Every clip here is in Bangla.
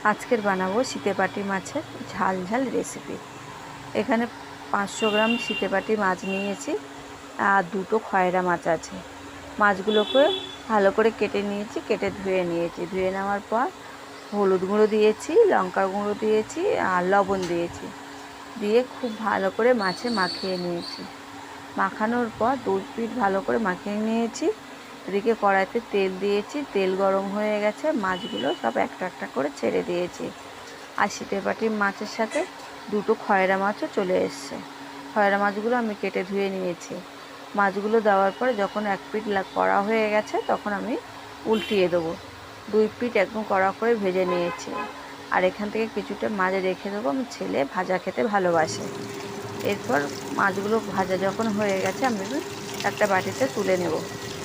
আজকের বানাবো শীতেপাটি মাছের ঝাল ঝাল রেসিপি। এখানে 500 গ্রাম শীতেপাটি মাছ নিয়েছি আর দুটো খয়রা মাছ আছে। মাছগুলোকে ভালো করে কেটে নিয়েছি, কেটে ধুয়ে নিয়েছি। ধুয়ে নেওয়ার পর হলুদ গুঁড়ো দিয়েছি, লঙ্কার গুঁড়ো দিয়েছি আর লবণ দিয়েছি, দিয়ে খুব ভালো করে মাছে মাখিয়ে নিয়েছি। মাখানোর পর 2 পিঠ ভালো করে মাখিয়ে নিয়েছি। এদিকে কড়াইতে তেল দিয়েছি, তেল গরম হয়ে গেছে, মাছগুলো সব একটা একটা করে ছেড়ে দিয়েছি। আর শীতেপাটি মাছের সাথে দুটো খয়রা মাছও চলে এসছে। খয়রা মাছগুলো আমি কেটে ধুয়ে নিয়েছি। মাছগুলো দেওয়ার পরে যখন 1 পিঠ কড়া হয়ে গেছে তখন আমি উল্টিয়ে দেবো। 2 পিঠ একদম কড়া করে ভেজে নিয়েছি। আর এখান থেকে কিছুটা মাছ রেখে দেবো, আমার ছেলে ভাজা খেতে ভালোবাসে। এরপর মাছগুলো ভাজা যখন হয়ে গেছে আমি একটা বাটিতে তুলে নেব।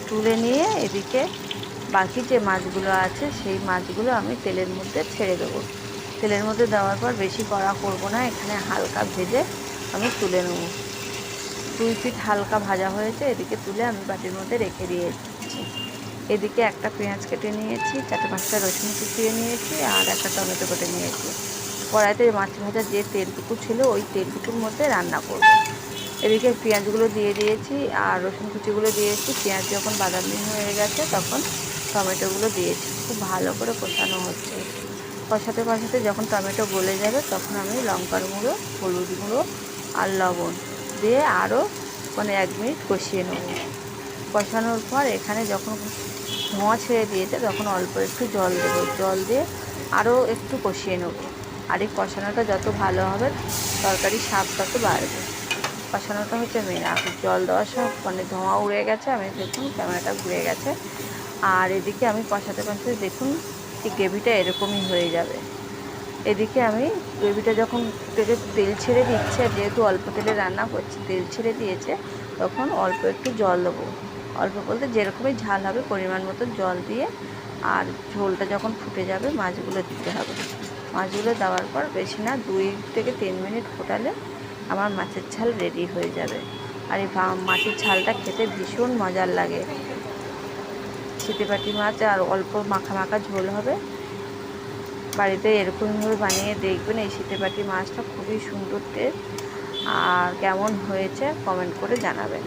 তুলে নিয়ে এদিকে বাকি যে মাছগুলো আছে সেই মাছগুলো আমি তেলের মধ্যে ছেড়ে দেবো। তেলের মধ্যে দেওয়ার পর বেশি কড়া করব না, এখানে হালকা ভেজে আমি তুলে নেব। 2 পিঠ হালকা ভাজা হয়েছে, এদিকে তুলে আমি বাটির মধ্যে রেখে দিয়েছি। এদিকে একটা পেঁয়াজ কেটে নিয়েছি, 4-5টা রসুন কুচিয়ে নিয়েছি আর একটা টমেটো কেটে নিয়েছি। কড়াইতে মাছ ভাজা যে তেলটুকু ছিল ওই তেলটুকুর মধ্যে রান্না করব। এদিকে পেঁয়াজগুলো দিয়ে দিয়েছি আর রসুন কুচিগুলো দিয়েছি। পেঁয়াজ যখন বাদামি হয়ে গেছে তখন টমেটোগুলো দিয়েছি। খুব ভালো করে কষানো হচ্ছে। কষাতে কষাতে যখন টমেটো গলে যাবে তখন আমি লঙ্কার গুঁড়ো, হলুদ গুঁড়ো আর লবণ দিয়ে আরও 1 মিনিট কষিয়ে নেব। কষানোর পর এখানে যখন ধোঁয়া ছেড়ে দিয়েছে তখন অল্প একটু জল দেবো। জল দিয়ে আরও একটু কষিয়ে নেব। আর এই কষানোটা যত ভালো হবে তরকারির স্বাদ তত বাড়বে। কষানোটা হচ্ছে মেন। আর জল দেওয়ার সব ধোঁয়া উড়ে গেছে, আমি দেখুন ক্যামেরাটা ঘুরে গেছে। আর এদিকে আমি কষাতে কষাতে দেখুন এই গ্রেভিটা এরকমই হয়ে যাবে। এদিকে আমি গ্রেভিটা যখন থেকে তেল ছেড়ে দিচ্ছে, যেহেতু অল্প তেলে রান্না করছি তেল ছেড়ে দিয়েছে, তখন অল্প একটু জল দেবো। অল্প বলতে যেরকমই ঝাল হবে পরিমাণ মতো জল দিয়ে, আর ঝোলটা যখন ফুটে যাবে মাছগুলো দিতে হবে। মাছগুলো দেওয়ার পর বেশি না 2 থেকে 3 মিনিট ফোটালে আমার মাছের ঝাল রেডি হয়ে যাবে। আর এই মাছের ঝালটা খেতে ভীষণ মজার লাগে। শীতেপাটি মাছ আর অল্প মাখা মাখা ঝোল হবে। বাড়িতে এরকমভাবে বানিয়ে দেখবেন, এই শীতেপাটি মাছটা খুবই সুন্দর টেস্ট। আর কেমন হয়েছে কমেন্ট করে জানাবেন।